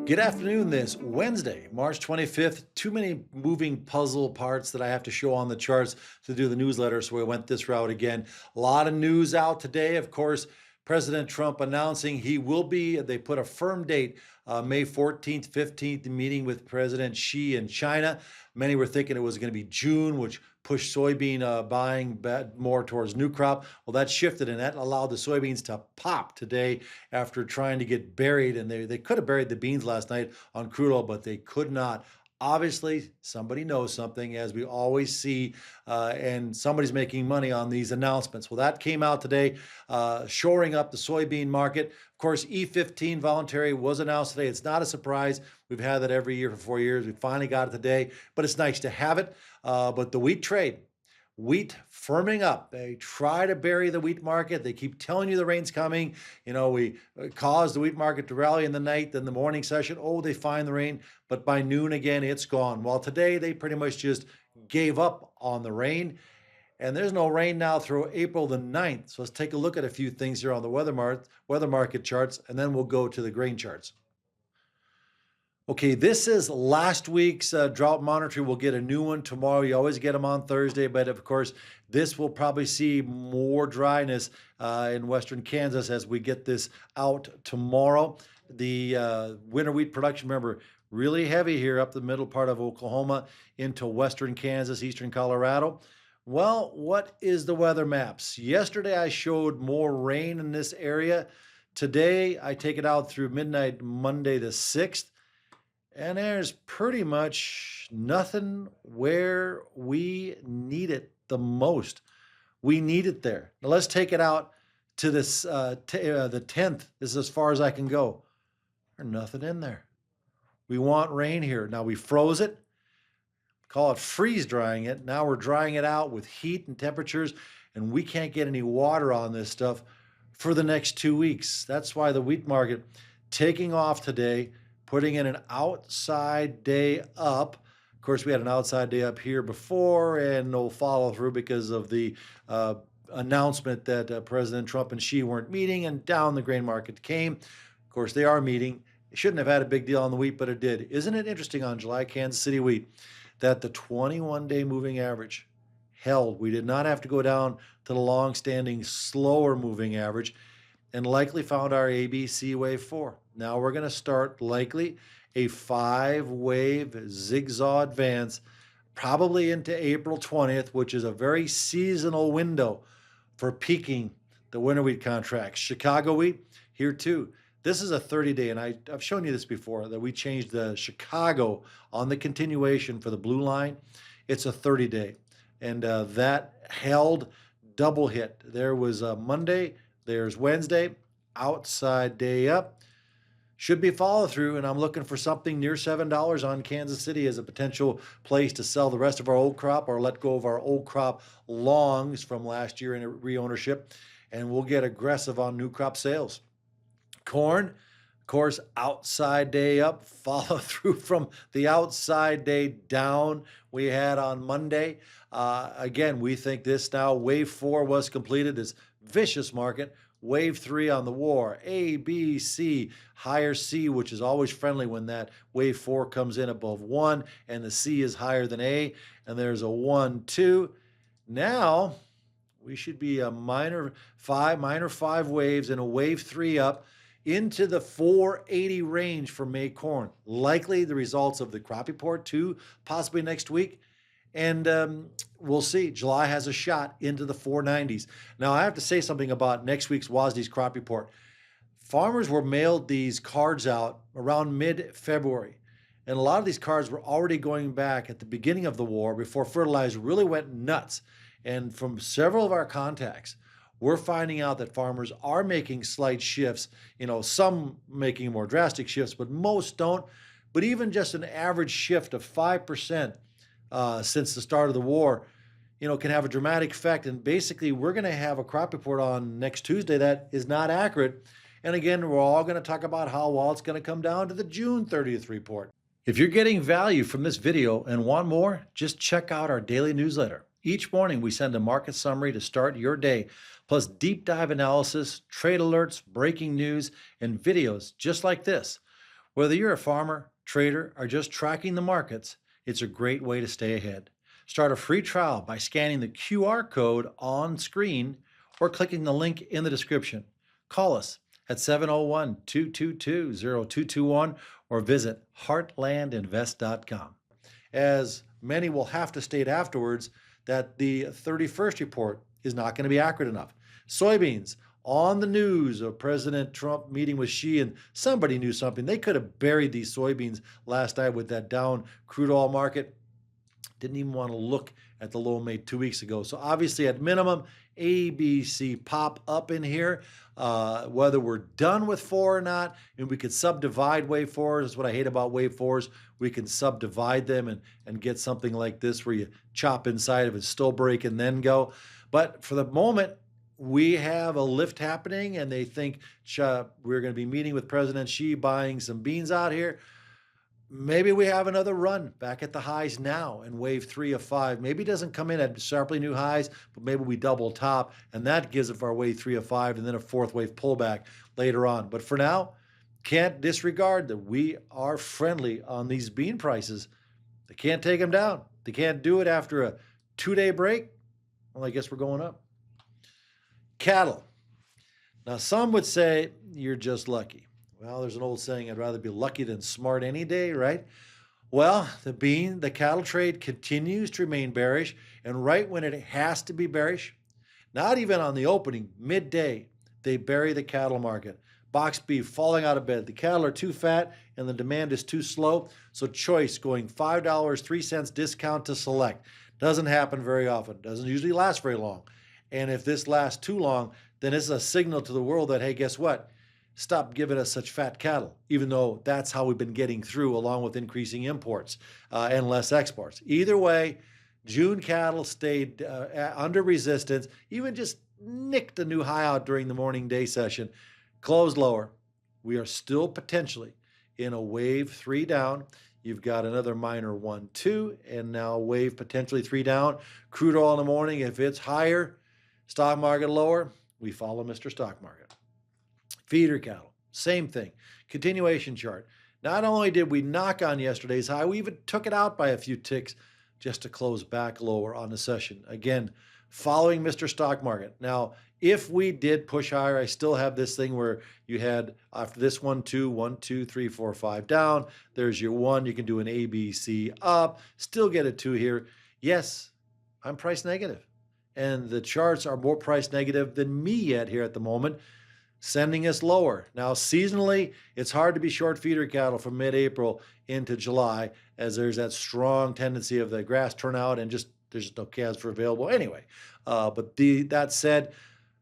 Good afternoon this Wednesday, March 25th. Too many moving puzzle parts that I have to show on the charts to do the newsletter, so we went this route again. A lot of news out today. Of course, President Trump announcing they put a firm date, May 14th, 15th, meeting with President Xi in China. Many were thinking it was going to be June, which pushed soybean buying more towards new crop. Well, that shifted, and that allowed the soybeans to pop today after trying to get buried. And they could have buried the beans last night on crude oil, but they could not. Obviously, somebody knows something, as we always see, and somebody's making money on these announcements. Well, that came out today, shoring up the soybean market. Of course, E15 voluntary was announced today. It's not a surprise. We've had that every year for 4 years. We finally got it today, but it's nice to have it. But the wheat trade, wheat firming up. They try to bury the wheat market. They keep telling you the rain's coming. We caused the wheat market to rally in the night, then the morning session. Oh, they find the rain, but by noon again, it's gone. Well, today they pretty much just gave up on the rain, and there's no rain now through April the 9th. So let's take a look at a few things here on the weather market charts, and then we'll go to the grain charts. Okay, this is last week's drought monitor. We'll get a new one tomorrow. You always get them on Thursday, but of course, this will probably see more dryness in western Kansas as we get this out tomorrow. The winter wheat production, remember, really heavy here up the middle part of Oklahoma into western Kansas, eastern Colorado. Well, what is the weather maps? Yesterday, I showed more rain in this area. Today, I take it out through midnight, Monday the 6th. And there's pretty much nothing where we need it the most. We need it there. Now let's take it out to this the 10th. This is as far as I can go. There's nothing in there. We want rain here. Now we froze it. Call it freeze drying it. Now we're drying it out with heat and temperatures, and we can't get any water on this stuff for the next 2 weeks. That's why the wheat market taking off today, putting in an outside day up. Of course, we had an outside day up here before, and no follow through because of the announcement that President Trump and Xi weren't meeting, and down the grain market came. Of course, they are meeting. It shouldn't have had a big deal on the wheat, but it did. Isn't it interesting on July Kansas City wheat that the 21-day moving average held? We did not have to go down to the long-standing slower moving average, and likely found our ABC wave 4. Now we're going to start likely a 5-wave zigzag advance, probably into April 20th, which is a very seasonal window for peaking the winter wheat contracts. Chicago wheat, here too. This is a 30-day, and I've shown you this before, that we changed the Chicago on the continuation for the blue line. It's a 30-day, and that held double hit. There was a Monday, there's Wednesday, outside day up. Should be follow through, and I'm looking for something near $7 on Kansas City as a potential place to sell the rest of our old crop or let go of our old crop longs from last year in re-ownership, and we'll get aggressive on new crop sales. Corn, of course, outside day up, follow through from the outside day down we had on Monday. Again, we think this now, wave 4 was completed, this vicious market. Wave 3 on the war, A, B, C, higher C, which is always friendly when that wave 4 comes in above 1, and the C is higher than A, and there's a 1, 2. Now, we should be a minor five waves and a wave 3 up into the 480 range for May corn. Likely the results of the crop report too, possibly next week. And we'll see. July has a shot into the 490s. Now, I have to say something about next week's WASDE's crop report. Farmers were mailed these cards out around mid-February. And a lot of these cards were already going back at the beginning of the war before fertilizer really went nuts. And from several of our contacts, we're finding out that farmers are making slight shifts. Some making more drastic shifts, but most don't. But even just an average shift of 5%, since the start of the war, can have a dramatic effect. And basically, we're going to have a crop report on next Tuesday that is not accurate. And again, we're all going to talk about how well it's going to come down to the June 30th report. If you're getting value from this video and want more, just check out our daily newsletter. Each morning, we send a market summary to start your day, plus deep dive analysis, trade alerts, breaking news, and videos just like this. Whether you're a farmer, trader, or just tracking the markets, it's a great way to stay ahead. Start a free trial by scanning the QR code on screen or clicking the link in the description. Call us at 701-222-0221 or visit heartlandinvest.com. As many will have to state afterwards that the 31st report is not going to be accurate enough. Soybeans on the news of President Trump meeting with Xi, and somebody knew something. They could have buried these soybeans last night with that down crude oil market. Didn't even want to look at the low made 2 weeks ago. So obviously, at minimum, ABC pop up in here. Whether we're done with four or not, and we could subdivide wave fours. That's what I hate about wave fours. We can subdivide them and get something like this where you chop inside of it, still break, and then go. But for the moment, we have a lift happening, and they think we're going to be meeting with President Xi, buying some beans out here. Maybe we have another run back at the highs now in wave 3 of 5. Maybe it doesn't come in at sharply new highs, but maybe we double top, and that gives it our wave 3 of 5 and then a fourth wave pullback later on. But for now, can't disregard that we are friendly on these bean prices. They can't take them down. They can't do it after a 2-day break. Well, I guess we're going up. Cattle. Now, some would say you're just lucky. Well, there's an old saying, I'd rather be lucky than smart any day, right? Well, the cattle trade continues to remain bearish, and right when it has to be bearish, not even on the opening, midday, they bury the cattle market. Box beef falling out of bed. The cattle are too fat and the demand is too slow. So choice going $5.03 discount to select. Doesn't happen very often. Doesn't usually last very long. And if this lasts too long, then it's a signal to the world that, hey, guess what? Stop giving us such fat cattle, even though that's how we've been getting through, along with increasing imports and less exports. Either way, June cattle stayed under resistance, even just nicked a new high out during the morning day session, closed lower. We are still potentially in a wave 3 down. You've got another minor 1, 2, and now wave potentially 3 down. Crude oil in the morning, if it's higher, stock market lower, we follow Mr. Stock Market. Feeder cattle, same thing. Continuation chart. Not only did we knock on yesterday's high, we even took it out by a few ticks just to close back lower on the session. Again, following Mr. Stock Market. Now, if we did push higher, I still have this thing where you had after this 1, 2, 1, 2, 3, 4, 5 down. There's your 1. You can do an ABC up. Still get a 2 here. Yes, I'm price negative. And the charts are more price negative than me yet here at the moment, sending us lower. Now, seasonally, it's hard to be short feeder cattle from mid-April into July, as there's that strong tendency of the grass turnout and just there's just no calves for available anyway. But that said,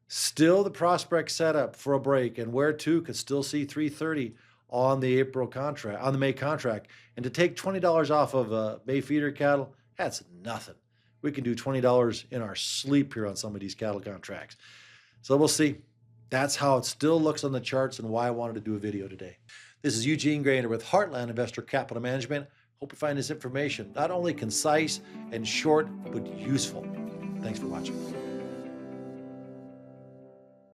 still the prospect set up for a break, and where to could still see 330 on the April contract, on the May contract. And to take $20 off of May feeder cattle, that's nothing. We can do $20 in our sleep here on some of these cattle contracts. So we'll see. That's how it still looks on the charts and why I wanted to do a video today. This is Eugene Grainer with Heartland Investor Capital Management. Hope you find this information not only concise and short, but useful. Thanks for watching.